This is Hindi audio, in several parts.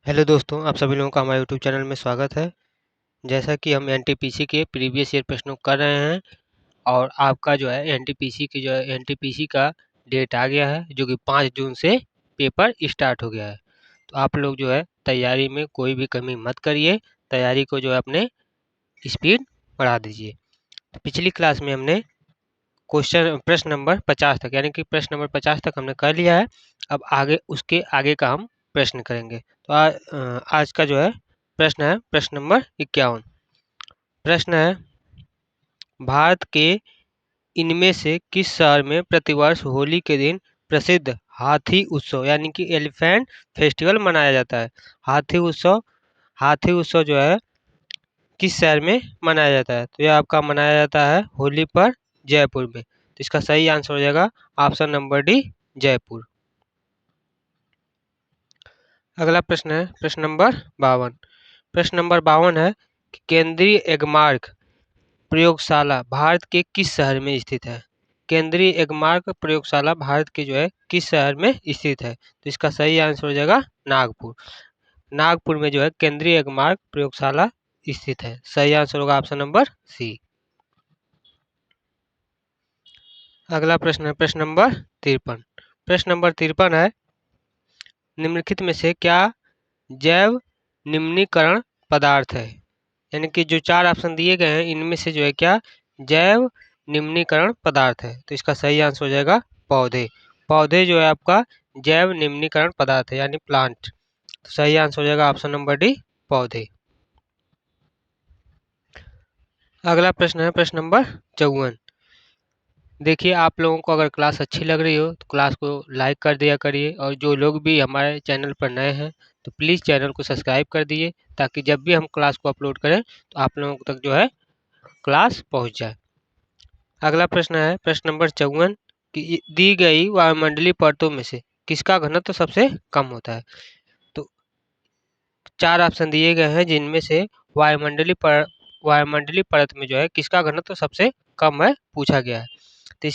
हेलो दोस्तों, आप सभी लोगों का हमारे यूट्यूब चैनल में स्वागत है। जैसा कि हम एनटीपीसी के प्रीवियस ईयर प्रश्नों कर रहे हैं और आपका जो है एनटीपीसी का डेट आ गया है जो कि 5 जून से पेपर स्टार्ट हो गया है। तो आप लोग जो है तैयारी में कोई भी कमी मत करिए, तैयारी को जो है अपने स्पीड बढ़ा दीजिए। तो पिछली क्लास में हमने प्रश्न नंबर 50 तक यानी कि प्रश्न नंबर 50 तक हमने कर लिया है। अब आगे उसके आगे का हम प्रश्न करेंगे। तो आज का जो है प्रश्न नंबर 51। प्रश्न है, भारत के इनमें से किस शहर में प्रतिवर्ष होली के दिन प्रसिद्ध हाथी उत्सव यानी कि एलिफेंट फेस्टिवल मनाया जाता है। हाथी उत्सव जो है किस शहर में मनाया जाता है? तो यह आपका मनाया जाता है होली पर जयपुर में। तो इसका सही आंसर हो जाएगा ऑप्शन नंबर डी, जयपुर। अगला प्रश्न है प्रश्न नंबर 52। प्रश्न नंबर 52 है कि केंद्रीय एगमार्क प्रयोगशाला भारत के किस शहर में स्थित है? केंद्रीय एगमार्क प्रयोगशाला भारत के जो है किस शहर में स्थित है? तो इसका सही आंसर हो जाएगा नागपुर। नागपुर में जो है केंद्रीय एगमार्क प्रयोगशाला स्थित है। सही आंसर होगा ऑप्शन नंबर सी। अगला प्रश्न है प्रश्न नंबर 53। प्रश्न नंबर 53 है, निम्नलिखित में से क्या जैव निम्नीकरण पदार्थ है? यानी कि जो 4 ऑप्शन दिए गए हैं इनमें से जो है क्या जैव निम्नीकरण पदार्थ है? तो इसका सही आंसर हो जाएगा पौधे। पौधे जो है आपका जैव निम्नीकरण पदार्थ है यानी प्लांट। तो सही आंसर हो जाएगा ऑप्शन नंबर डी, पौधे। अगला प्रश्न है प्रश्न नंबर 54। देखिए, आप लोगों को अगर क्लास अच्छी लग रही हो तो क्लास को लाइक कर दिया करिए, और जो लोग भी हमारे चैनल पर नए हैं तो प्लीज़ चैनल को सब्सक्राइब कर दिए, ताकि जब भी हम क्लास को अपलोड करें तो आप लोगों तक जो है क्लास पहुंच जाए। अगला प्रश्न है प्रश्न नंबर 54 कि दी गई वायुमंडलीय परतों में से किसका घनत्व सबसे कम होता है? तो 4 ऑप्शन दिए गए हैं जिनमें से वायुमंडलीय परत में जो है किसका घनत्व सबसे कम है पूछा गया है। तो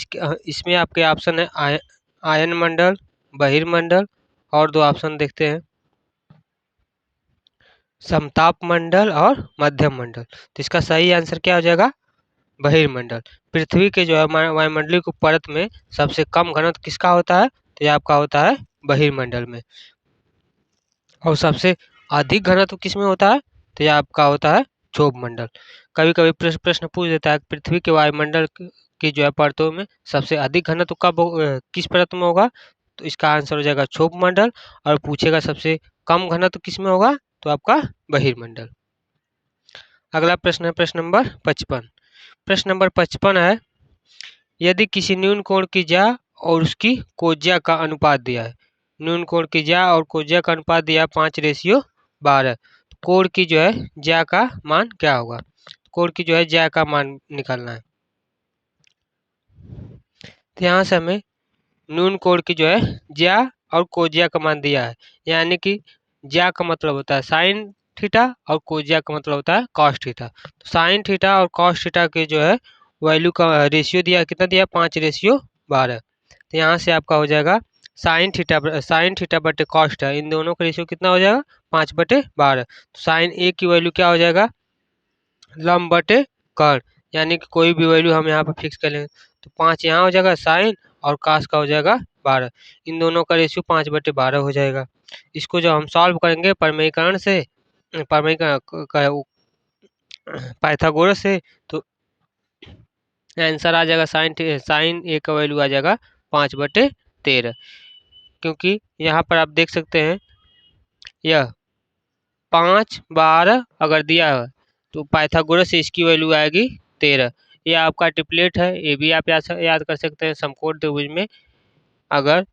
इसमें आपके ऑप्शन है आयन मंडल, बहिर्मंडल, और 2 ऑप्शन देखते हैं, समताप मंडल और मध्यम मंडल। तो इसका सही आंसर क्या हो जाएगा? बहिर्मंडल। पृथ्वी के जो है वायुमंडलीय को परत में सबसे कम घनत्व किसका होता है? तो यह आपका होता है बहिर्मंडल में। और सबसे अधिक घनत्व किसमें होता है? तो यह आपका होता है क्षोभ मंडल। कभी कभी प्रश्न पूछ देता है कि पृथ्वी के वायुमंडल की जो है परतों में सबसे अधिक घनत्व किस परत में होगा? तो इसका आंसर हो जाएगा क्षोभ मंडल। और पूछेगा सबसे कम घनत्व किस में होगा? तो आपका बहिर्मंडल। अगला प्रश्न है प्रश्न नंबर 55। प्रश्न नंबर 55 है, यदि किसी न्यून कोण की ज्या और उसकी कोज्या का अनुपात दिया है। न्यून कोण की ज्या और कोज्या का अनुपात दिया 5:12। कोण की जो है ज्या का मान क्या होगा? कोण की जो है ज्या का मान निकालना है। तो यहाँ से हमें न्यून कोण की जो है ज्या और कोज्या का मान दिया है, यानी कि ज्या का मतलब होता है साइन थीटा और कोज्या का मतलब होता है कॉस थीटा। तो साइन थीटा और कॉस थीटा के जो है वैल्यू का रेशियो दिया, कितना दिया? 5:12। तो यहाँ से आपका हो जाएगा साइन थीटा बटे कॉस थीटा, इन दोनों का रेशियो कितना हो जाएगा? 5/12। तो साइन ए की वैल्यू क्या हो जाएगा? लंब बटे कर्ण, यानी कि कोई भी वैल्यू हम यहाँ पर फिक्स कर लेंगे। तो 5 यहाँ हो जाएगा साइन, और कास का हो जाएगा 12। इन दोनों का रेशियो 5/12 हो जाएगा। इसको जब हम सॉल्व करेंगे प्रमेयीकरण से, पाइथागोरस से, तो आंसर आ जाएगा साइन ए का वैल्यू आ जाएगा 5/13। क्योंकि यहाँ पर आप देख सकते हैं यह 5/12 अगर दिया है तो पाइथागोरस से इसकी वैल्यू आएगी 13। यह आपका ट्रिपलेट है, ये भी आप याद कर सकते हैं। समकोण त्रिभुज में अगर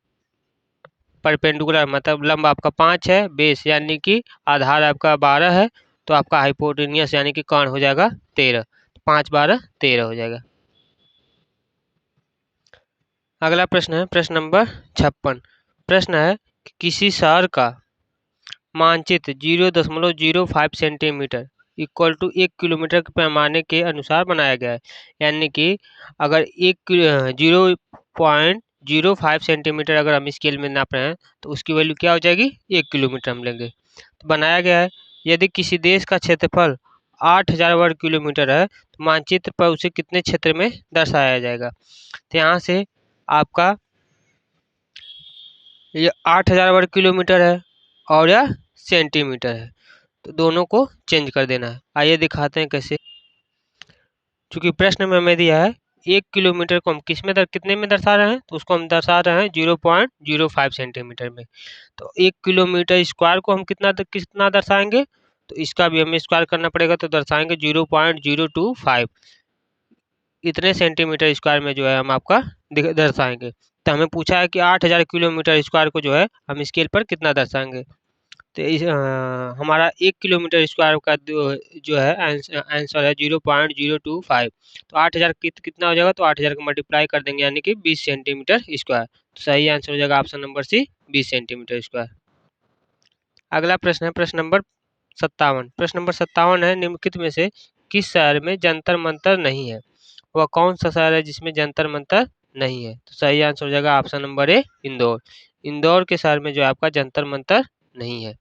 परपेंडिकुलर मतलब लंब आपका 5 है, बेस यानी कि आधार आपका 12 है, तो आपका हाइपोटेनियस यानी कि कर्ण हो जाएगा 13। 5/12 13 हो जाएगा। अगला प्रश्न है प्रश्न नंबर 56। प्रश्न है कि किसी शहर का मानचित्र 0.05 सेंटीमीटर इक्वल टू 1 किलोमीटर के पैमाने के अनुसार बनाया गया है। यानी कि अगर 0.05 सेंटीमीटर अगर हम स्केल में नाप रहे हैं तो उसकी वैल्यू क्या हो जाएगी? 1 किलोमीटर हम लेंगे। तो बनाया गया है। यदि किसी देश का क्षेत्रफल 8000 वर्ग किलोमीटर है तो मानचित्र पर उसे कितने क्षेत्र में दर्शाया जाएगा। तो यहाँ से आपका ये 8000 वर्ग किलोमीटर है और यह सेंटीमीटर है, तो दोनों को चेंज कर देना है। आइए दिखाते हैं कैसे। चूंकि प्रश्न में हमें दिया है 1 किलोमीटर को हम कितने में दर्शा रहे हैं, तो उसको हम दर्शा रहे हैं 0.05 सेंटीमीटर में। तो 1 किलोमीटर स्क्वायर को हम कितना दर्शाएंगे, तो इसका भी हमें स्क्वायर करना पड़ेगा, तो दर्शाएंगे 0.025 इतने सेंटीमीटर स्क्वायर में जो है हम आपका दर्शाएंगे। तो हमें पूछा है कि 8000 किलोमीटर स्क्वायर को जो है हम स्केल पर कितना दर्शाएंगे। तो हमारा 1 किलोमीटर स्क्वायर का जो है आंसर है 0.025। तो 8000 कितना हो जाएगा, तो 8000 का मल्टीप्लाई कर देंगे यानी कि 20 सेंटीमीटर स्क्वायर। तो सही आंसर हो जाएगा option number C, 20 centimetre square. अगला प्रश्न है प्रश्न नंबर 57। प्रश्न नंबर 57 है, निम्नलिखित में से किस शहर में जंतर मंतर नहीं है। वह कौन सा शहर है जिसमें जंतर मंतर नहीं है। तो सही आंसर हो जाएगा ऑप्शन नंबर ए, इंदौर। इंदौर के शहर में जो है आपका जंतर मंतर नहीं है।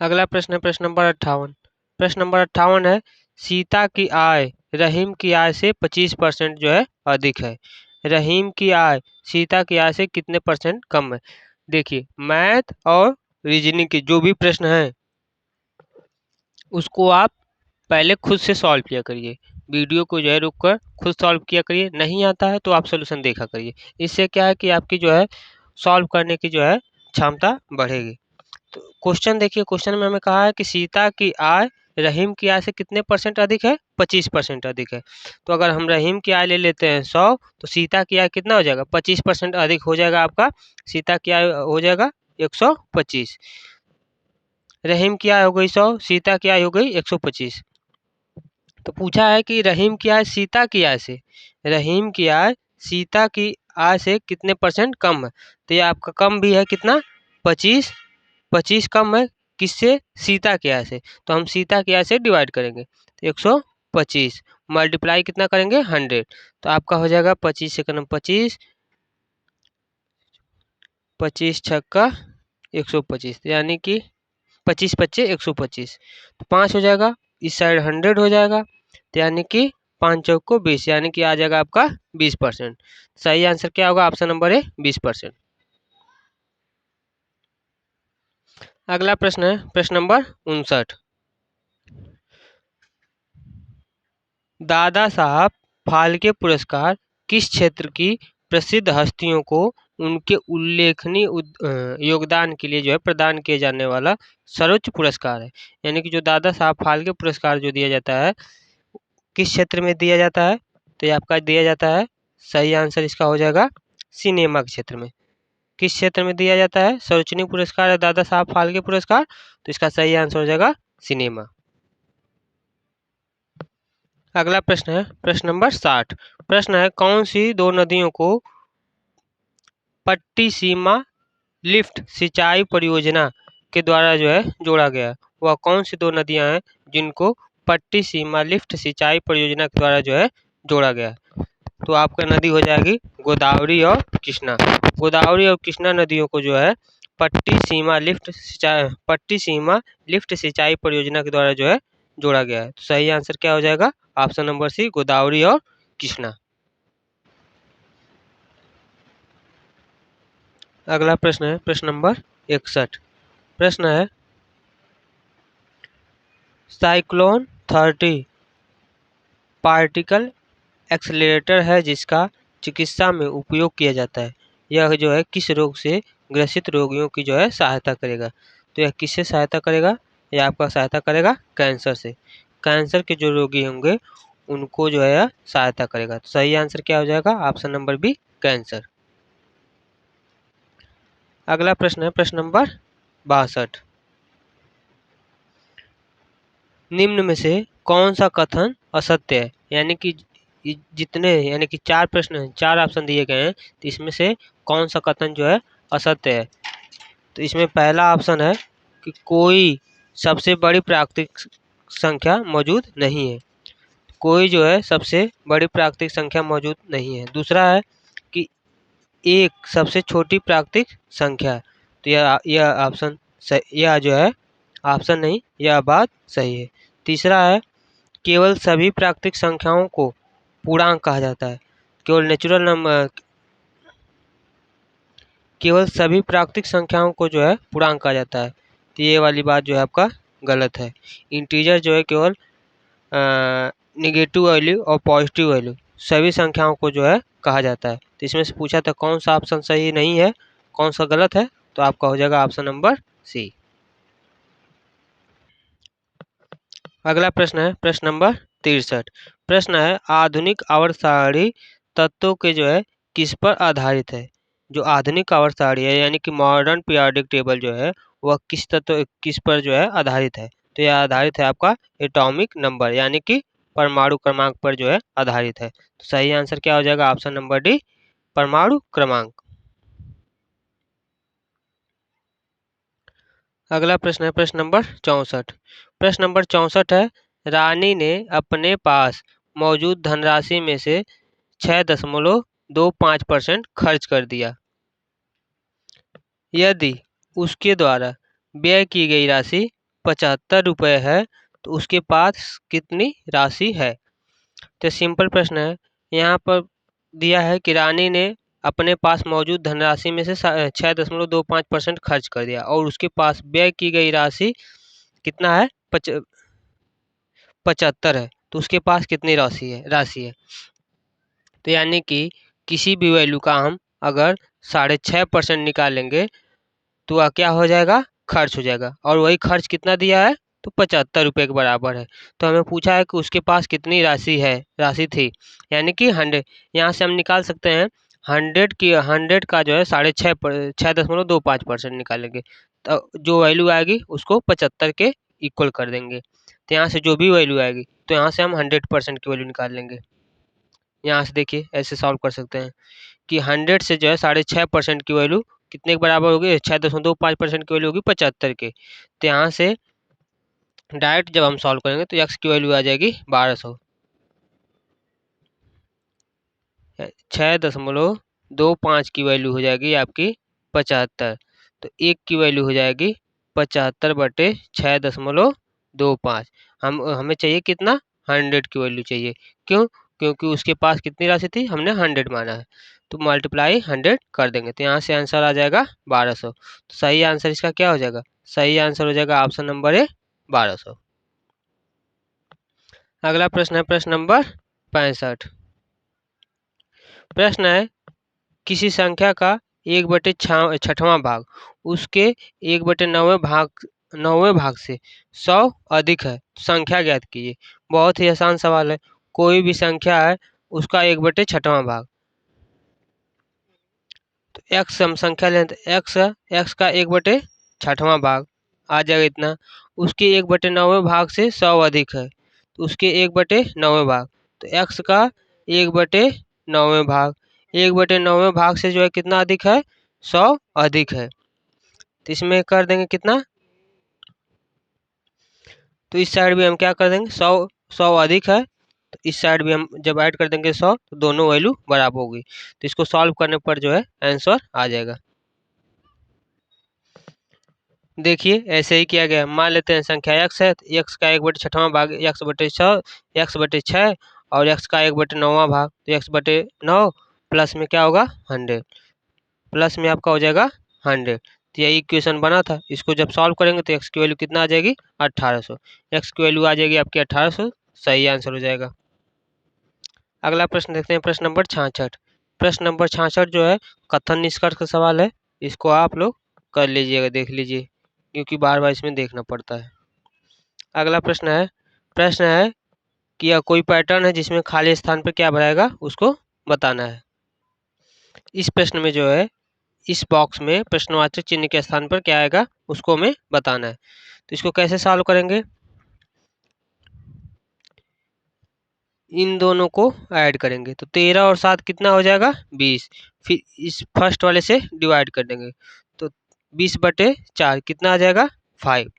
अगला प्रश्न है प्रश्न नंबर 58। प्रश्न नंबर 58 है, सीता की आय रहीम की आय से 25% जो है अधिक है। रहीम की आय सीता की आय से कितने परसेंट कम है। देखिए, मैथ और रीजनिंग के जो भी प्रश्न हैं उसको आप पहले खुद से सॉल्व किया करिए। वीडियो को जो है रुक कर खुद सॉल्व किया करिए, नहीं आता है तो आप सोल्यूशन देखा करिए। इससे क्या है कि आपकी जो है सॉल्व करने की जो है क्षमता बढ़ेगी। तो क्वेश्चन देखिए, क्वेश्चन में हमें कहा है कि सीता की आय रहीम की आय से कितने परसेंट अधिक है, 25% अधिक है। तो अगर हम रहीम की आय ले लेते हैं 100, तो सीता की आय कितना हो जाएगा, 25% अधिक हो जाएगा आपका। सीता की आय हो जाएगा 125। रहीम की आय हो गई 100, सीता की आय हो गई 125। तो पूछा है कि रहीम की आय सीता की आय से, रहीम की आय सीता की आय से कितने परसेंट कम है। तो ये आपका कम भी है कितना, 25। 25 कम है किससे, सीता की आय से। तो हम सीता की आय से डिवाइड करेंगे, तो 125 मल्टीप्लाई कितना करेंगे, 100। तो आपका हो जाएगा 25 से कम 25, 25 छक्का 125, यानी कि 25 पच्चे 125, तो 5 हो जाएगा। इस साइड 100 हो जाएगा, तो यानी कि 5 चौक को 20, यानी कि आ जाएगा आपका 20%। सही आंसर क्या होगा, ऑप्शन नंबर ए, 20%। अगला प्रश्न है प्रश्न नंबर 59। दादा साहब फाल्के पुरस्कार किस क्षेत्र की प्रसिद्ध हस्तियों को उनके उल्लेखनीय योगदान के लिए जो है प्रदान किए जाने वाला सर्वोच्च पुरस्कार है। यानी कि जो दादा साहब फाल्के पुरस्कार जो दिया जाता है किस क्षेत्र में दिया जाता है, तो ये आपका दिया जाता है, सही आंसर इसका हो जाएगा सिनेमा के क्षेत्र में। किस क्षेत्र में दिया जाता है, सर्वोच्च पुरस्कार है दादा साहब फाल्के पुरस्कार, तो इसका सही आंसर हो जाएगा सिनेमा। अगला प्रश्न है प्रश्न नंबर 60। प्रश्न है, कौन सी दो नदियों को पट्टिसीमा लिफ्ट सिंचाई परियोजना के द्वारा जो है जोड़ा गया है। वह कौन सी दो नदियां हैं जिनको पट्टिसीमा लिफ्ट सिंचाई परियोजना के द्वारा जो है जोड़ा गया है। तो आपका नदी हो जाएगी गोदावरी और कृष्णा। गोदावरी और कृष्णा नदियों को जो है पट्टिसीमा लिफ्ट सिंचाई परियोजना के द्वारा जो है जोड़ा गया है। तो सही आंसर क्या हो जाएगा, ऑप्शन नंबर सी, गोदावरी और कृष्णा। अगला प्रश्न है प्रश्न नंबर 61। प्रश्न है, साइक्लोन 30 पार्टिकल एक्सेलरेटर है जिसका चिकित्सा में उपयोग किया जाता है। यह जो है किस रोग से ग्रसित रोगियों की जो है सहायता करेगा। तो यह किससे सहायता करेगा, यह आपका सहायता करेगा कैंसर से। कैंसर के जो रोगी होंगे उनको जो है सहायता करेगा। तो सही आंसर क्या हो जाएगा, ऑप्शन नंबर बी, कैंसर। अगला प्रश्न है प्रश्न नंबर 62। निम्न में से कौन सा कथन असत्य है। यानी कि यानी कि 4 प्रश्न हैं, 4 ऑप्शन दिए गए हैं, तो इसमें से कौन सा कथन जो है असत्य है। तो इसमें पहला ऑप्शन है कि कोई सबसे बड़ी प्राकृतिक संख्या मौजूद नहीं है। कोई जो है सबसे बड़ी प्राकृतिक संख्या मौजूद नहीं है। दूसरा है कि एक सबसे छोटी प्राकृतिक संख्या है। तो यह ऑप्शन सही, यह जो है ऑप्शन नहीं, यह बात सही है। तीसरा है, केवल सभी प्राकृतिक संख्याओं को पूर्णांक कहा जाता है। केवल नेचुरल नंबर, केवल सभी प्राकृतिक संख्याओं को जो है पूर्णांक कहा जाता है। तो ये वाली बात जो है आपका गलत है। इंटीजर जो है केवल निगेटिव वैल्यू और पॉजिटिव वैल्यू सभी संख्याओं को जो है कहा जाता है। तो इसमें से पूछा था कौन सा ऑप्शन सही नहीं है, कौन सा गलत है, तो आपका हो जाएगा ऑप्शन नंबर सी। अगला प्रश्न है प्रश्न नंबर 63। प्रश्न है, आधुनिक आवर्त सारणी तत्वों के जो है किस पर आधारित है। जो आधुनिक आवर्त सारणी है यानी कि मॉडर्न पीरियोडिक टेबल जो है वह किस पर जो है आधारित है। तो यह आधारित है आपका एटॉमिक नंबर यानी कि परमाणु क्रमांक पर जो है आधारित है। तो सही आंसर क्या हो जाएगा, ऑप्शन नंबर डी, परमाणु क्रमांक। अगला प्रश्न है प्रश्न नंबर 64। प्रश्न नंबर 64 है, रानी ने अपने पास मौजूद धनराशि में से 6.25% खर्च कर दिया। यदि उसके द्वारा व्यय की गई राशि 75 रुपये है तो उसके पास कितनी राशि है। तो सिंपल प्रश्न है। यहाँ पर दिया है कि रानी ने अपने पास मौजूद धनराशि में से 6.25% खर्च कर दिया और उसके पास व्यय की गई राशि कितना है, 75 है। तो उसके पास कितनी राशि है। तो यानी कि किसी भी वैल्यू का हम अगर 6.5% निकालेंगे तो वह क्या हो जाएगा, खर्च हो जाएगा। और वही खर्च कितना दिया है, तो 75 रुपये के बराबर है। तो हमें पूछा है कि उसके पास कितनी राशि थी, यानी कि 100। यहाँ से हम निकाल सकते हैं 100 का जो है 6.25% निकालेंगे तो जो वैल्यू आएगी उसको 75 के इक्वल कर देंगे। तो यहाँ से जो भी वैल्यू आएगी तो यहाँ से हम 100% की वैल्यू निकाल लेंगे। यहाँ से देखिए ऐसे सॉल्व कर सकते हैं कि 100 से जो है 6.5% की वैल्यू कितने के बराबर होगी, 6.25% की वैल्यू होगी 75 के। तो यहाँ से डायरेक्ट जब हम सॉल्व करेंगे तो एक्स की वैल्यू आ जाएगी 1200। 6.25 की वैल्यू हो जाएगी आपकी 75। तो एक की वैल्यू हो जाएगी 75/6.25। हमें चाहिए कितना, 100 की वैल्यू चाहिए। क्यों, क्योंकि उसके पास कितनी राशि थी, हमने 100 माना है। तो मल्टीप्लाई 100 कर देंगे तो यहाँ से आंसर आ जाएगा 1200। तो सही आंसर इसका क्या हो जाएगा, सही आंसर हो जाएगा ऑप्शन नंबर ए, 1200। अगला प्रश्न है प्रश्न नंबर 65। प्रश्न है, किसी संख्या का 1/6वां भाग उसके 1/9वें भाग से 100 अधिक है तो संख्या ज्ञात कीजिए। बहुत ही आसान सवाल है। कोई भी संख्या है उसका 1/6वां भाग, तो एक्स हम संख्या लें तो एक्स का 1/6वां भाग आ जाएगा इतना। उसके 1/9वें भाग से 100 अधिक है तो उसके 1/9वें भाग, तो एक्स का 1/9वें भाग, 1/9वें भाग से जो है कितना अधिक है, 100 अधिक है। तो इसमें कर देंगे कितना, तो इस साइड भी हम क्या कर देंगे, 100 अधिक है तो इस साइड भी हम जब ऐड कर देंगे 100 तो दोनों वैल्यू बराबर होगी। तो इसको सॉल्व करने पर जो है आंसर आ जाएगा। देखिए ऐसे ही किया गया। मान लेते हैं संख्या x है तो x का 1/6वां भाग x/6 और x का 1/9वां भाग तो x/9 प्लस में क्या होगा 100, प्लस में आपका हो जाएगा 100। तो यही इक्वेशन बना था। इसको जब सॉल्व करेंगे तो x की वैल्यू कितना आ जाएगी, 1800। x की वैल्यू आ जाएगी आपकी 1800, सही आंसर हो जाएगा। अगला प्रश्न देखते हैं प्रश्न नंबर 66। प्रश्न नंबर 66 जो है कथन निष्कर्ष का सवाल है। इसको आप लोग कर लीजिएगा, देख लीजिए, क्योंकि बार बार इसमें देखना पड़ता है। अगला प्रश्न है कि यह कोई पैटर्न है जिसमें खाली स्थान पर क्या भराएगा उसको बताना है। इस प्रश्न में जो है इस बॉक्स में प्रश्नवाचक चिन्ह के स्थान पर क्या आएगा उसको हमें बताना है। तो इसको कैसे सॉल्व करेंगे, इन दोनों को ऐड करेंगे तो 13 और 7 कितना हो जाएगा 20। फिर इस फर्स्ट वाले से डिवाइड कर देंगे तो 20/4 कितना आ जाएगा 5।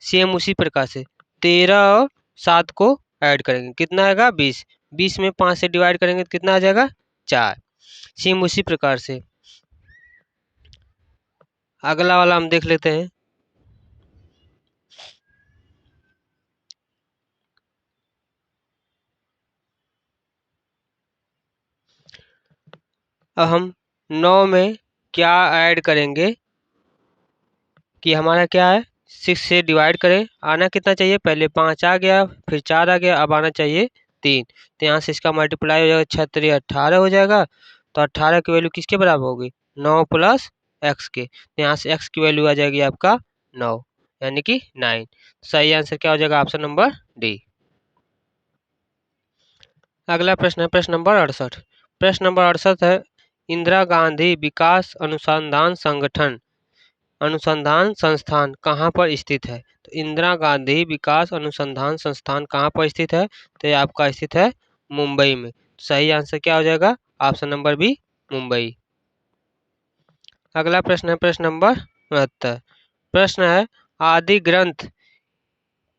सेम उसी प्रकार से 13 और 7 को ऐड करेंगे कितना आएगा 20। 20 में 5 से डिवाइड करेंगे तो कितना आ जाएगा 4। सेम उसी प्रकार से अगला वाला हम देख लेते हैं। अब हम 9 में क्या ऐड करेंगे कि हमारा क्या है, 6 से डिवाइड करें, आना कितना चाहिए, पहले 5 आ गया, फिर 4 आ गया, अब आना चाहिए 3। तो यहाँ से इसका मल्टीप्लाई हो जाएगा, 6 18 हो जाएगा। तो 18 की वैल्यू किसके बराबर होगी, 9 प्लस एक्स के। तो यहाँ से एक्स की वैल्यू आ जाएगी आपका 9, यानी कि 9। सही आंसर क्या हो जाएगा, ऑप्शन नंबर डी। अगला प्रश्न है प्रश्न नंबर 68। प्रश्न नंबर 68 है, इंदिरा गांधी विकास अनुसंधान संस्थान कहाँ पर स्थित है। तो इंदिरा गांधी विकास अनुसंधान संस्थान कहाँ पर स्थित है, तो ये आपका स्थित है मुंबई में। सही आंसर क्या हो जाएगा, ऑप्शन नंबर बी, मुंबई। अगला प्रश्न है प्रश्न नंबर 69। प्रश्न है, आदि ग्रंथ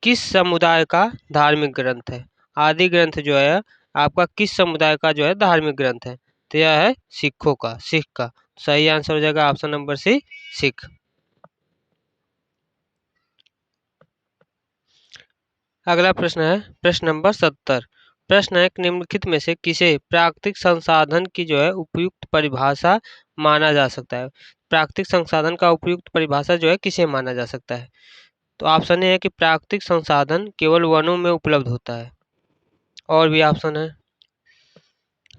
किस समुदाय का धार्मिक ग्रंथ है। आदि ग्रंथ जो है आपका किस समुदाय का जो है धार्मिक ग्रंथ है, तो यह है सिखों का, सिख का। सही आंसर हो जाएगा ऑप्शन नंबर सी, सिख। अगला प्रश्न है प्रश्न नंबर 70। प्रश्न है, निम्नलिखित में से किसे प्राकृतिक संसाधन की जो है उपयुक्त परिभाषा माना जा सकता है। प्राकृतिक संसाधन का उपयुक्त परिभाषा जो है किसे माना जा सकता है। तो ऑप्शन ए है कि प्राकृतिक संसाधन केवल वनों में उपलब्ध होता है। और भी ऑप्शन है,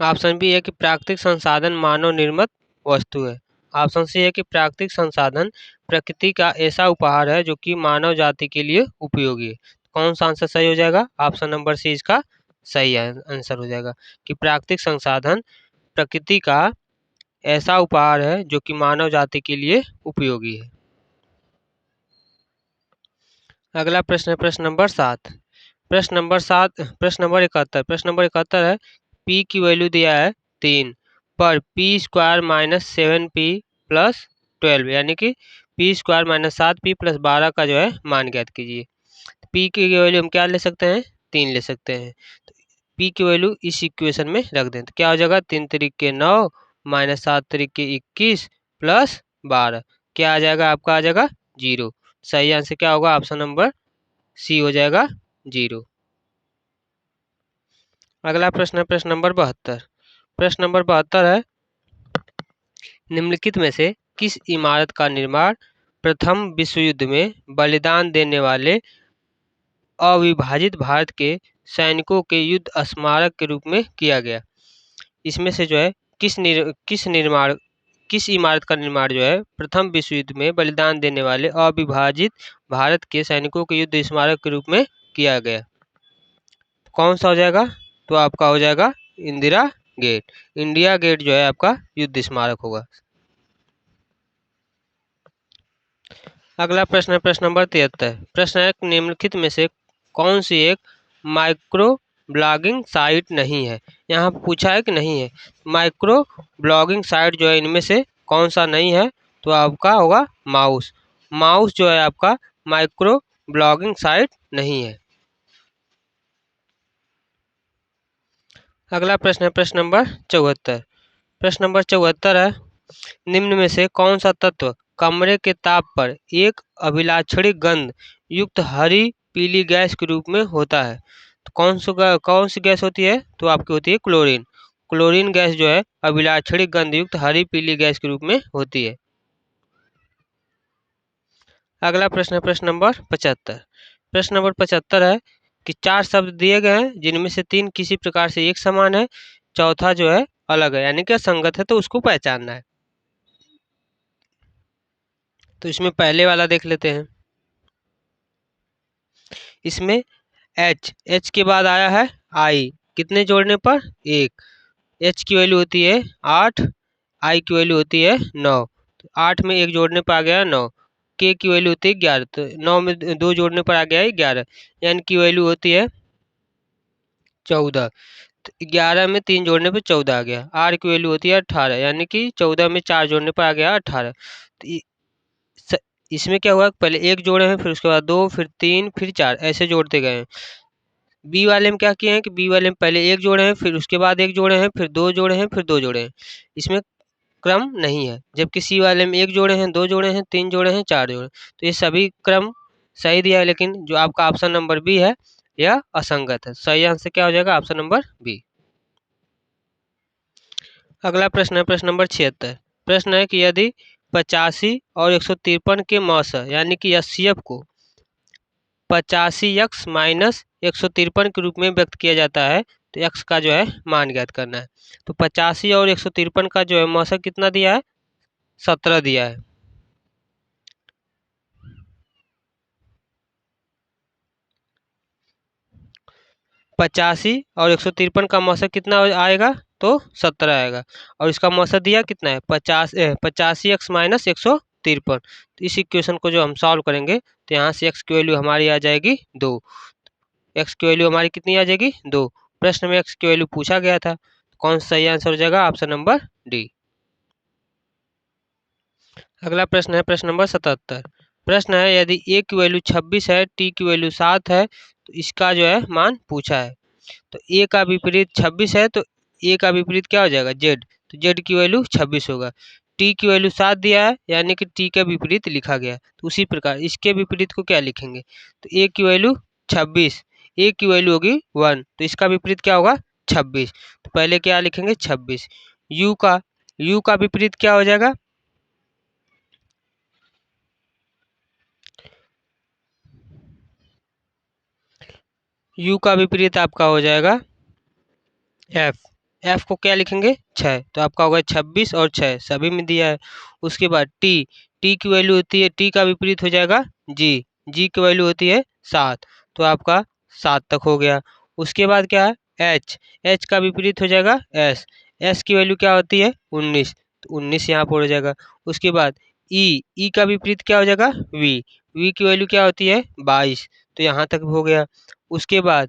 ऑप्शन बी है कि प्राकृतिक संसाधन मानव निर्मित वस्तु है। ऑप्शन सी है कि प्राकृतिक संसाधन प्रकृति का ऐसा उपहार है जो कि मानव जाति के लिए उपयोगी है। कौन सा आंसर सही हो जाएगा, ऑप्शन नंबर सी इसका सही आंसर हो जाएगा कि प्राकृतिक संसाधन प्रकृति का ऐसा उपहार है जो कि मानव जाति के लिए उपयोगी है। अगला प्रश्न है प्रश्न नंबर 7। प्रश्न नंबर 7, प्रश्न नंबर 71। प्रश्न नंबर 71 है, पी की वैल्यू दिया है 3 पर P square minus 7p plus 12, यानी कि P square minus 7p plus 12 का जो है मान ज्ञात कीजिए। पी की वैल्यू हम क्या ले सकते हैं, 3 ले सकते हैं। तो पी की वैल्यू इस इक्वेशन में रख दें तो क्या हो जाएगा, 3 तिरिक के 9 माइनस 7 तिरिक के 21 प्लस 12, क्या आ जाएगा, आपका आ जाएगा 0। सही आंसर क्या होगा, ऑप्शन नंबर सी हो जाएगा 0। अगला प्रश्न है प्रश्न नंबर 72। प्रश्न नंबर 72 है, निम्नलिखित में से किस इमारत का निर्माण प्रथम विश्व युद्ध में बलिदान देने वाले अविभाजित भारत के सैनिकों के युद्ध स्मारक के रूप में किया गया। इसमें से जो है किस इमारत का निर्माण जो है प्रथम विश्व युद्ध में बलिदान देने वाले अविभाजित भारत के सैनिकों के युद्ध स्मारक के रूप में किया गया। कौन सा हो जाएगा, तो आपका हो जाएगा इंदिरा गेट। इंडिया गेट जो है आपका युद्ध स्मारक होगा। अगला प्रश्न है प्रश्न नंबर 73। प्रश्न है, निम्नलिखित में से कौन सी एक माइक्रो ब्लॉगिंग साइट नहीं है। यहाँ पूछा है कि नहीं है, माइक्रो ब्लॉगिंग साइट जो है इनमें से कौन सा नहीं है, तो आपका होगा माउस। माउस जो है आपका माइक्रो ब्लॉगिंग साइट नहीं है। अगला प्रश्न है प्रश्न नंबर 74। प्रश्न नंबर 74 है, निम्न में से कौन सा तत्व कमरे के ताप पर एक अभिलाक्षणिक गंध युक्त हरी पीली गैस के रूप में होता है। तो कौन सी गैस होती है, तो आपकी होती है क्लोरीन। क्लोरीन गैस जो है अभिलाक्षणिक गंध युक्त हरी पीली गैस के रूप में होती है। अगला प्रश्न है प्रश्न नंबर 75। प्रश्न नंबर 75 है कि 4 शब्द दिए गए हैं जिनमें से 3 किसी प्रकार से एक समान है, चौथा जो है अलग है, यानी कि असंगत है, तो उसको पहचानना है। तो इसमें पहले वाला देख लेते हैं। इसमें एच के बाद आया है आई, कितने जोड़ने पर, एक। एच की वैल्यू होती है 8, आई की वैल्यू होती है 9, तो 8 में एक जोड़ने पर आ गया 9। के की वैल्यू होती है 11, तो 9 में 2 जोड़ने पर आ गया है 11। एन की वैल्यू होती है 14, तो 11 में 3 जोड़ने पर 14 आ गया। आर की वैल्यू होती है 18, यानी कि 14 में 4 जोड़ने पर आ गया 18। तो इसमें क्या हुआ, पहले एक जोड़े हैं, फिर उसके बाद 2, फिर 3, फिर 4, ऐसे जोड़ते गए हैं। बी वाले में क्या किए हैं कि बी वाले में पहले एक जोड़े हैं, फिर उसके बाद एक जोड़े हैं, फिर 2 जोड़े हैं, फिर 2 जोड़े हैं। इसमें क्रम नहीं है, जबकि सी वाले में 1 जोड़े हैं, 2 जोड़े हैं, 3 जोड़े हैं, 4 जोड़े, तो ये सभी क्रम सही दिया है, लेकिन जो आपका ऑप्शन नंबर बी है यह असंगत है। सही आंसर क्या हो जाएगा? Option number B. अगला प्रश्न है प्रश्न नंबर 76। प्रश्न है कि यदि 85 और 153 के मौसा यानी कि एचसीएफ को 85x माइनस 153 के रूप में व्यक्त किया जाता है, तो x का जो है मान ज्ञात करना है। तो 85 और 153 का जो है मौसा कितना दिया है? 17 दिया है। पचासी और 153 का मौसा कितना आएगा? तो 17 आएगा। और इसका मौसा दिया कितना है? 85x minus 153। तो इस इक्वेशन को जो हम सॉल्व करेंगे तो यहाँ से x की वैल्यू हमारी आ जाएगी 2। x की वैल्यू हमारी कितनी आ जाएगी? 2। प्रश्न में x की वैल्यू पूछा गया था, कौन सा सही आंसर हो जाएगा? Option number D. अगला प्रश्न है प्रश्न नंबर 77। प्रश्न है यदि a की वैल्यू 26 है, t की वैल्यू 7 है, तो इसका जो है मान पूछा है। तो a का विपरीत 26 है, तो a का विपरीत क्या हो जाएगा? z। तो z की वैल्यू 26 होगा। t की वैल्यू 7 दिया है, यानी कि t का विपरीत लिखा गया। तो उसी प्रकार इसके विपरीत को क्या लिखेंगे? तो a की वैल्यू 26, a की वैल्यू होगी 1, तो इसका विपरीत क्या होगा? 26। तो पहले क्या लिखेंगे? 26। u का विपरीत क्या हो जाएगा? u का विपरीत आपका हो जाएगा f को क्या लिखेंगे? 6। तो आपका होगा 26 और 6 सभी में दिया है। उसके बाद t की वैल्यू होती है, t का विपरीत हो जाएगा g की वैल्यू होती है 7, तो आपका 7 तक हो गया। उसके बाद क्या है? h का विपरीत हो जाएगा s की वैल्यू क्या होती है? 19, तो 19 यहाँ पर हो जाएगा। उसके बाद e का विपरीत क्या हो जाएगा? v की वैल्यू क्या होती है? 22, तो यहाँ तक हो गया। उसके बाद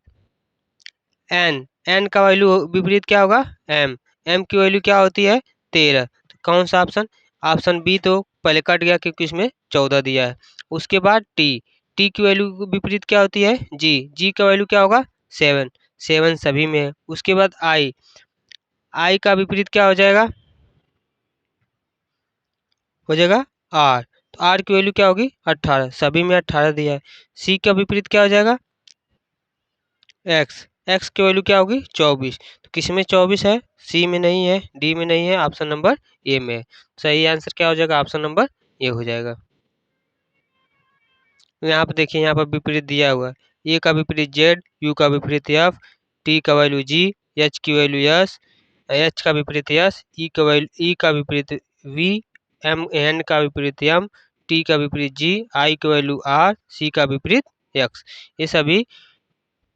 एन का वैल्यू विपरीत क्या होगा? एम की वैल्यू क्या होती है? 13, तो कौन सा ऑप्शन? ऑप्शन बी तो पहले कट गया क्योंकि इसमें 14 दिया है। उसके बाद टी की वैल्यू विपरीत क्या होती है? जी का वैल्यू क्या होगा? 7 सभी में है। उसके बाद आई का विपरीत क्या हो जाएगा? हो जाएगा आर, तो आर की वैल्यू क्या होगी? 18, सभी में 18 दिया है। सी का विपरीत क्या हो जाएगा? एक्स की वैल्यू क्या होगी? 24, तो किस में 24 है? सी में नहीं है, डी में नहीं है, ऑप्शन नंबर ए में है। सही आंसर क्या हो जाएगा? ऑप्शन नंबर ए हो जाएगा। यहाँ पर देखिए, यहाँ पर विपरीत दिया हुआ है। ए का विपरीत जेड, यू का विपरीत एफ, टी का वैल्यू जी, एच की वैल्यू एस, एच का विपरीत एस, ई का विपरीत वी, एन का विपरीत एम, टी का विपरीत जी, आई का वैल्यू आर, सी का विपरीत एक्स। ये सभी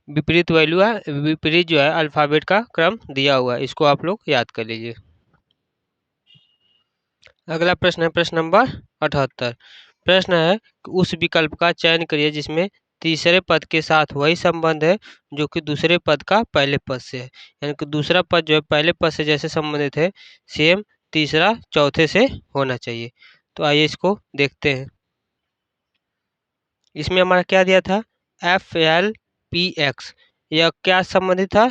विपरीत वैल्यू है, विपरीत जो है अल्फ़ाबेट का क्रम दिया हुआ है, इसको आप लोग याद कर लीजिए। अगला प्रश्न है प्रश्न नंबर 78। प्रश्न है कि उस विकल्प का चयन करिए जिसमें तीसरे पद के साथ वही संबंध है जो कि दूसरे पद का पहले पद से है। यानी कि दूसरा पद जो है पहले पद से जैसे संबंधित है, सेम तीसरा चौथे से होना चाहिए। तो आइए इसको देखते हैं। इसमें हमारा क्या दिया था? एफ एल पी एक्स, यह क्या संबंधित था?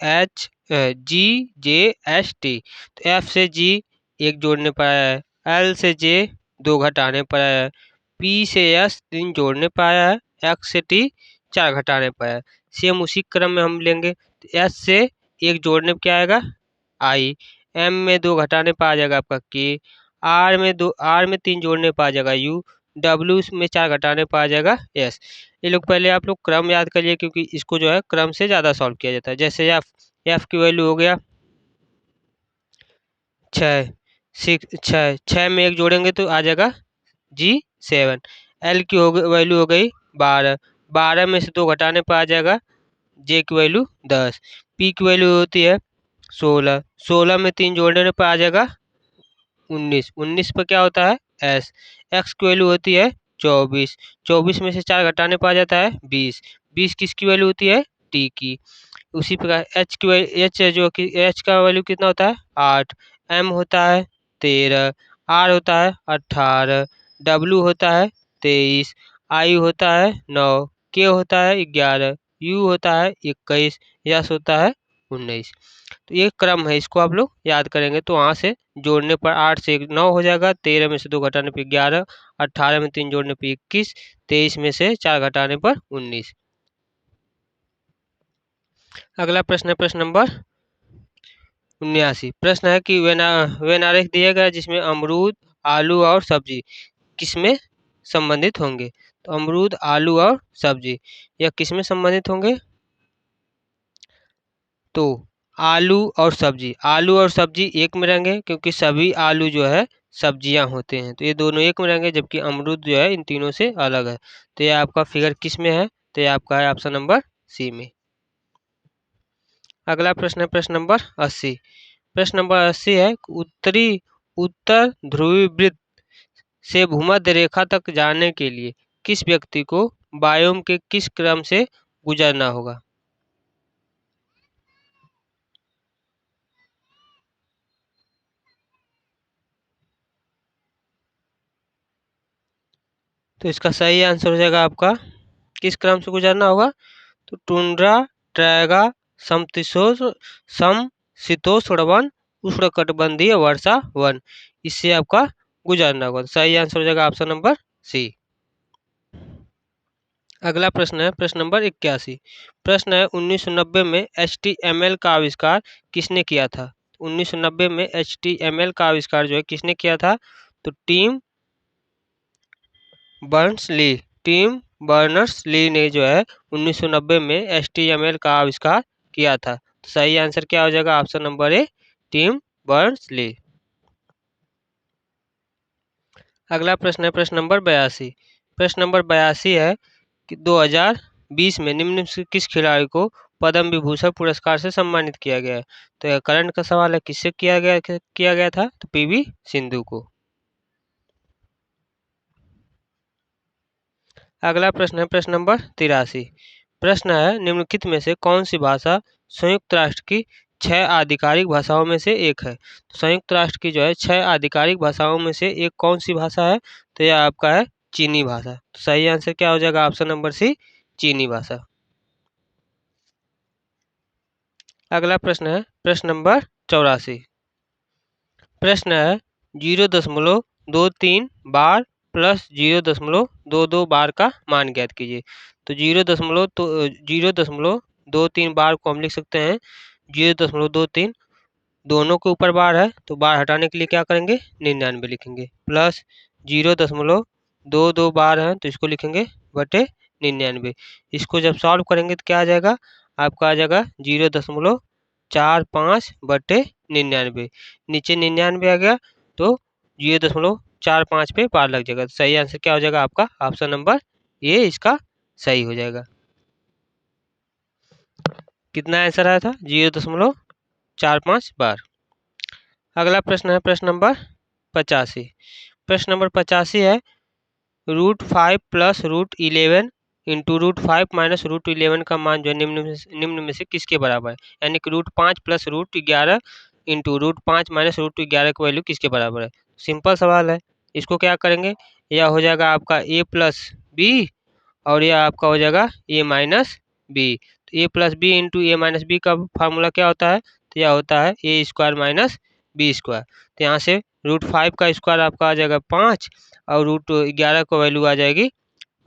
एच जी जे एस टी। तो एफ से जी 1 जोड़ने पर आया है, एल से जे 2 घटाने पर आया है, पी से एस 3 जोड़ने पर आया है, एक्स से टी 4 घटाने पर आया है। सेम उसी क्रम में हम लेंगे, तो एस से 1 जोड़ने पर क्या आएगा? आई, एम में 2 घटाने पर आ जाएगा आपका के, आर में 3 जोड़ने पर आ जाएगा यू, डब्ल्यू में 4 घटाने पर आ जाएगा एस। ये लोग पहले आप लोग क्रम याद करिए क्योंकि इसको जो है क्रम से ज़्यादा सॉल्व किया जाता है। जैसे एफ की वैल्यू हो गया 6, 6 में 1 जोड़ेंगे तो आ जाएगा जी 7। एल की वैल्यू हो गई 12, 12 में से 2 घटाने पर आ जाएगा जे की वैल्यू 10। पी की वैल्यू होती है 16, 16 में 3 जोड़ने पर आ जाएगा 19, 19 पर क्या होता है? एस। एक्स की वैल्यू होती है 24, 24 में से 4 घटाने पर आ जाता है 20, 20 किसकी वैल्यू होती है? टी की। उसी प्रकार एच का वैल्यू कितना होता है? 8, एम होता है 13, आर होता है 18, डब्ल्यू होता है 23, आई होता है 9, के होता है 11, यू होता है 21, यस होता है 19। तो ये क्रम है, इसको आप लोग याद करेंगे। तो वहाँ से जोड़ने पर 8 से 9 हो जाएगा, 13 में से 2 घटाने पर 11, 18 में 3 जोड़ने पर 21, 23 में से 4 घटाने पर 19। अगला प्रश्न है प्रश्न नंबर 79। प्रश्न है कि वेन आरेख दिया गया जिसमें अमरूद, आलू और सब्जी किसमें संबंधित होंगे। तो अमरूद, आलू और सब्जी यह किसमें संबंधित होंगे। तो आलू और सब्जी एक में रहेंगे, क्योंकि सभी आलू जो है सब्जियां होते हैं, तो ये दोनों एक में रहेंगे, जबकि अमरूद जो है इन तीनों से अलग है। तो ये आपका फिगर किस में है। तो ये आपका है ऑप्शन नंबर सी में। अगला प्रश्न है प्रश्न नंबर 80। प्रश्न नंबर 80 है उत्तर ध्रुवीय वृत्त से भूमध्य रेखा तक जाने के लिए किस व्यक्ति को बायोम के किस क्रम से गुजरना होगा। तो इसका सही आंसर हो जाएगा आपका, किस क्रम से गुजरना होगा। तो टुंड्रा, ट्रैगा, समशीतोष्ण वन, उष्णकटिबंधीय वर्षा वन, इससे आपका गुजरना होगा। सही आंसर हो जाएगा ऑप्शन नंबर सी। अगला प्रश्न है प्रश्न नंबर 81। प्रश्न है 1990 में HTML का आविष्कार किसने किया था। 1990 में HTML का आविष्कार जो है किसने किया था। तो टिम बर्नर्स ली ने जो है 1990 में HTML का आविष्कार किया था। तो सही आंसर क्या हो जाएगा option number A, Tim Berners Lee. अगला प्रश्न है प्रश्न नंबर 82। प्रश्न नंबर 82 है कि 2020 में निम्न से किस खिलाड़ी को पद्म विभूषण पुरस्कार से सम्मानित किया गया है। तो यह करंट का सवाल है, किससे किया गया था। तो PV सिंधु को। अगला प्रश्न है प्रश्न नंबर 83। प्रश्न है निम्नलिखित में से कौन सी भाषा संयुक्त राष्ट्र की 6 आधिकारिक भाषाओं में से एक है। तो संयुक्त राष्ट्र की जो है 6 आधिकारिक भाषाओं में से एक कौन सी भाषा है। तो यह आपका है चीनी भाषा। तो सही आंसर क्या हो जाएगा ऑप्शन नंबर सी, चीनी भाषा। अगला प्रश्न है प्रश्न नंबर 84। प्रश्न है 0.23 बार प्लस 0.22 बार का मान ज्ञात कीजिए। तो 0.23 बार को हम लिख सकते हैं 0.23, दोनों के ऊपर बार है तो बार हटाने के लिए क्या करेंगे 99 लिखेंगे, प्लस 0.22 बार है तो इसको लिखेंगे बटे 99। इसको जब सॉल्व करेंगे तो क्या आ जाएगा आपका, आ जाएगा 0.45 बटे 99। नीचे 99 आ गया तो 0.45 पे बार लग जाएगा। तो सही आंसर क्या हो जाएगा आपका ऑप्शन नंबर ये इसका सही हो जाएगा। कितना आंसर आया था 0.45 बार। अगला प्रश्न है प्रश्न नंबर 85। प्रश्न नंबर 85 है √5 प्लस √11 इंटू √5 माइनस √11 का मान जो है निम्न में से किसके बराबर है। यानी कि √5 प्लस √11 इंटू √5 माइनस √11 की वैल्यू किसके बराबर है। सिंपल सवाल है, इसको क्या करेंगे, यह हो जाएगा आपका a प्लस बी और यह आपका हो जाएगा a माइनस बी। तो a plus B into A minus B का फार्मूला क्या होता है। तो यह होता है A square minus B square. तो यहाँ से √5 का स्क्वायर आपका आ जाएगा 5 और √11 को वैल्यू आ जाएगी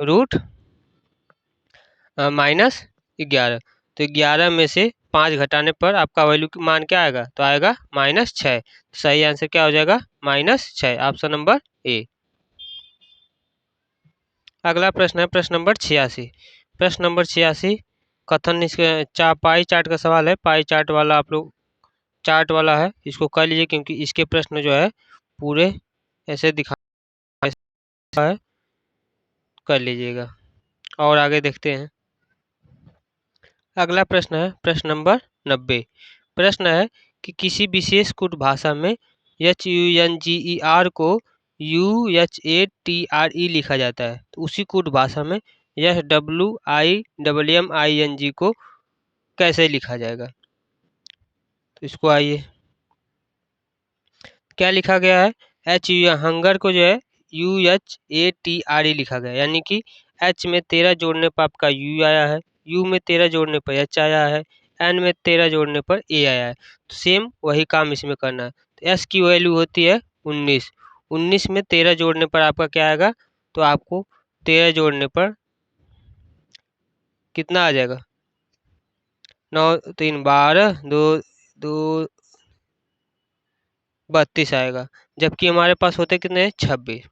रूट माइनस 11। तो 11 में से 5 घटाने पर आपका वैल्यू मान क्या आएगा, तो आएगा -6। सही आंसर क्या हो जाएगा -6, ऑप्शन नंबर ए। अगला प्रश्न है प्रश्न नंबर 86। प्रश्न नंबर 86 कथन इसके पाई चार्ट का सवाल है। पाई चार्ट वाला आप लोग चार्ट वाला है, इसको कर लीजिए क्योंकि इसके प्रश्न जो है पूरे ऐसे दिखा है, कर लीजिएगा। और आगे देखते हैं। अगला प्रश्न है प्रश्न नंबर 90। प्रश्न है कि किसी विशेष कूट भाषा में HUNGER को UHATRE लिखा जाता है, तो उसी कूट भाषा में WIMMING को कैसे लिखा जाएगा। तो इसको आइए क्या लिखा गया है, हंगर को जो है UHATRE लिखा गया, यानी कि H में 13 जोड़ने पर आपका U आया है, U में 13 जोड़ने पर H आया है, n में 13 जोड़ने पर a आया है, तो सेम वही काम इसमें करना है। तो s की वैल्यू होती है 19, 19 में 13 जोड़ने पर आपका क्या आएगा, तो आपको 13 जोड़ने पर कितना आ जाएगा, 9 3 12 2 2 32 आएगा, जबकि हमारे पास होते कितने हैं 26।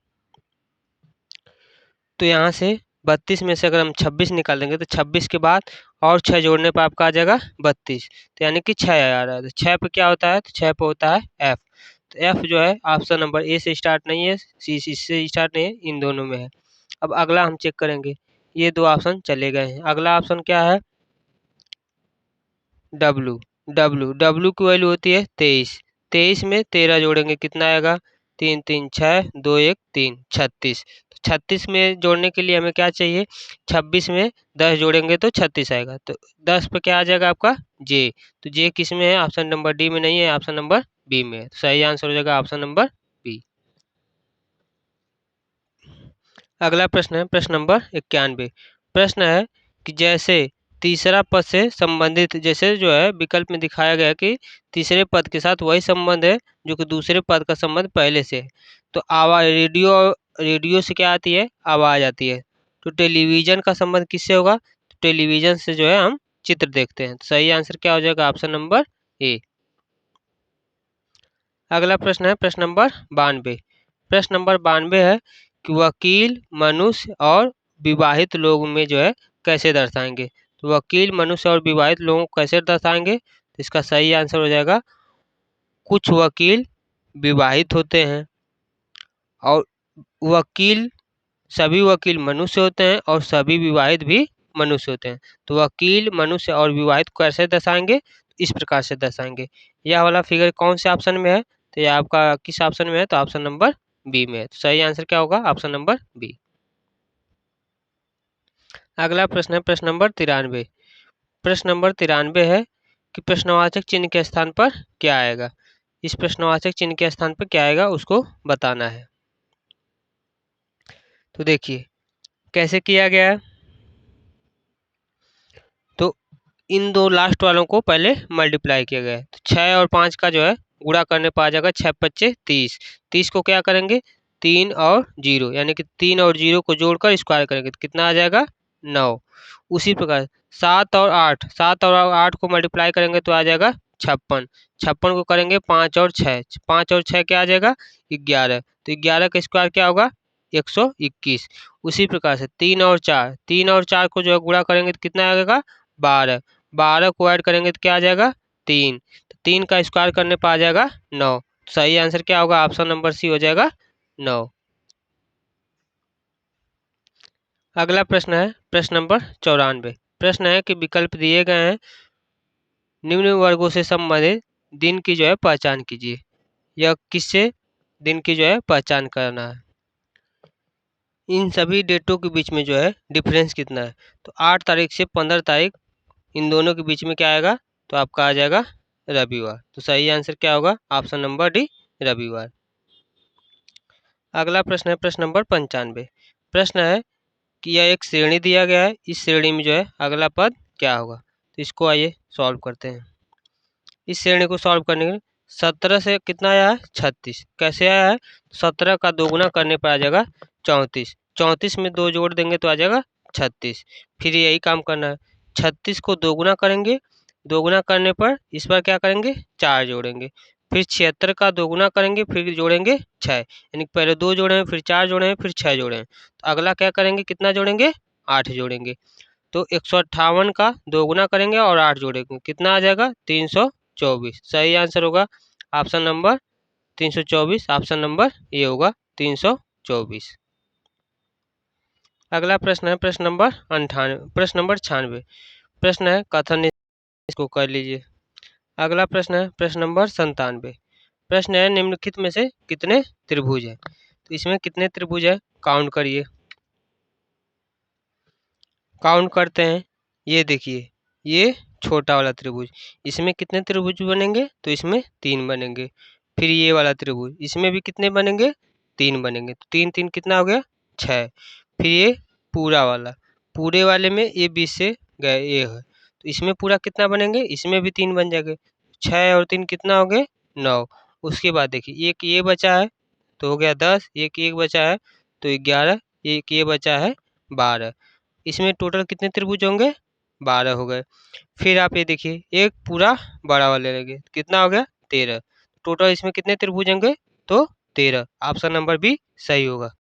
तो यहाँ से 32 में से अगर हम 26 निकाल देंगे तो 26 के बाद और 6 जोड़ने पर आपका आ जाएगा 32, तो यानी कि 6 आ रहा है। तो 6 पे क्या होता है, तो 6 पे होता है एफ। तो एफ जो है ऑप्शन नंबर ए से स्टार्ट नहीं है, सी से स्टार्ट नहीं है, इन दोनों में है। अब अगला हम चेक करेंगे, ये दो ऑप्शन चले गए हैं। अगला ऑप्शन क्या है, डब्लू। डब्लू की वैल्यू होती है 23, 23 में 13 जोड़ेंगे कितना आएगा, 3 3 6 2 1 3 36। तो 36 में जोड़ने के लिए हमें क्या चाहिए, 26 में 10 जोड़ेंगे तो 36 आएगा। तो 10 पे क्या आ जाएगा आपका जे। तो जे किस में है, ऑप्शन नंबर डी में नहीं है, ऑप्शन नंबर बी में है। तो सही आंसर हो जाएगा ऑप्शन नंबर बी। अगला प्रश्न है प्रश्न नंबर 91। प्रश्न है कि जैसे तीसरा पद से संबंधित, जैसे जो है विकल्प में दिखाया गया कि तीसरे पद के साथ वही संबंध है जो कि दूसरे पद का संबंध पहले से है। तो आवाज रेडियो, रेडियो से क्या आती है, आवाज आती है। तो टेलीविजन का संबंध किससे होगा, तो टेलीविजन से जो है हम चित्र देखते हैं। तो सही आंसर क्या हो जाएगा, ऑप्शन नंबर ए। अगला प्रश्न है प्रश्न नंबर 92। प्रश्न नंबर 92 है कि वकील मनुष्य और विवाहित लोगों में जो है कैसे दर्शाएंगे। तो वकील मनुष्य और विवाहित लोगों को कैसे दर्शाएंगे, तो इसका सही आंसर हो जाएगा, कुछ वकील विवाहित होते हैं और वकील, सभी वकील मनुष्य होते हैं और सभी विवाहित भी मनुष्य होते हैं। तो वकील मनुष्य और विवाहित को कैसे दर्शाएंगे, इस प्रकार से दर्शाएंगे। यह वाला फिगर कौन से ऑप्शन में है, तो यह आपका किस ऑप्शन में है, तो ऑप्शन नंबर बी में है। तो सही आंसर क्या होगा, ऑप्शन नंबर बी। अगला प्रश्न है प्रश्न नंबर 93। प्रश्न नंबर 93 है कि प्रश्नवाचक चिन्ह के स्थान पर क्या आएगा। इस प्रश्नवाचक चिन्ह के स्थान पर क्या आएगा उसको बताना है। तो देखिए कैसे किया गया है, तो इन दो लास्ट वालों को पहले मल्टीप्लाई किया गया है। तो 6 और 5 का जो है गुणा करने पर आ जाएगा 6 पच्चे 30। 30 को क्या करेंगे, 3 और 0 यानी कि 3 और 0 को जोड़कर स्क्वायर करेंगे तो कितना आ जाएगा 9। उसी प्रकार 7 और 8, 7 और 8 को मल्टीप्लाई करेंगे तो आ जाएगा 56। 56 को करेंगे 5 और 6, 5 और 6 क्या आ जाएगा 11। तो 11 का स्क्वायर क्या होगा 121। उसी प्रकार से 3 और 4, 3 और 4 को जो है गुणा करेंगे तो कितना आएगा 12। 12 को ऐड करेंगे तो क्या आ जाएगा 3। तो 3 का स्क्वायर करने पर आ जाएगा 9। सही आंसर क्या होगा, ऑप्शन नंबर सी हो जाएगा 9। अगला प्रश्न है प्रश्न नंबर 94। प्रश्न है कि विकल्प दिए गए हैं, निम्न वर्गों से संबंधित दिन की जो है पहचान कीजिए। यह किससे दिन की जो है पहचान करना है, इन सभी डेटों के बीच में जो है डिफरेंस कितना है। तो 8 तारीख से 15 तारीख, इन दोनों के बीच में क्या आएगा, तो आपका आ जाएगा रविवार। तो सही आंसर क्या होगा, ऑप्शन नंबर डी रविवार। अगला प्रश्न है प्रश्न नंबर 95। प्रश्न है कि यह एक श्रेणी दिया गया है, इस श्रेणी में जो है अगला पद क्या होगा। तो इसको आइए सॉल्व करते हैं। इस श्रेणी को सॉल्व करने के लिए 17 से कितना आया है 36, कैसे आया है, 17 का दोगुना करने पर आ जाएगा 34, 34 में 2 जोड़ देंगे तो आ जाएगा 36। फिर यही काम करना है, 36 को दोगुना करेंगे, दोगुना करने पर इस पर क्या करेंगे 4 जोड़ेंगे। फिर 76 का दोगुना करेंगे, फिर जोड़ेंगे 6, यानी पहले 2 जोड़े हैं, फिर 4 जोड़े हैं, फिर 6 जोड़े हैं। तो अगला क्या करेंगे, कितना जोड़ेंगे 8 जोड़ेंगे। तो 158 का दोगुना करेंगे और 8 जोड़ेंगे, कितना आ जाएगा 324। सही आंसर होगा ऑप्शन नंबर 324, ऑप्शन नंबर ए होगा 324। अगला प्रश्न है प्रश्न नंबर 98, प्रश्न नंबर 96। प्रश्न है कथन, इसको कर लीजिए। अगला प्रश्न है प्रश्न नंबर 97। प्रश्न है निम्नलिखित में से कितने त्रिभुज है। तो इसमें कितने त्रिभुज है, काउंट करिए। काउंट करते हैं, ये देखिए ये छोटा वाला त्रिभुज, इसमें कितने त्रिभुज बनेंगे, तो इसमें 3 बनेंगे। फिर ये वाला त्रिभुज, इसमें भी कितने बनेंगे 3 बनेंगे। तो 3 3 कितना हो गया 6। फिर ये पूरा वाला, पूरे वाले में ये बीच से गए ये है, तो इसमें पूरा कितना बनेंगे, इसमें भी 3 बन जाएंगे। 6 और 3 कितना हो गए, 9। उसके बाद देखिए एक ये बचा है तो हो गया 10, एक बचा है तो 11, एक ये बचा है 12। इसमें टोटल कितने त्रिभुज होंगे, 12 हो गए। फिर आप ये देखिए एक पूरा बड़ा वाला लेंगे, कितना हो गया 13। टोटल इसमें कितने त्रिभुज होंगे, तो 13। ऑप्शन नंबर बी सही होगा।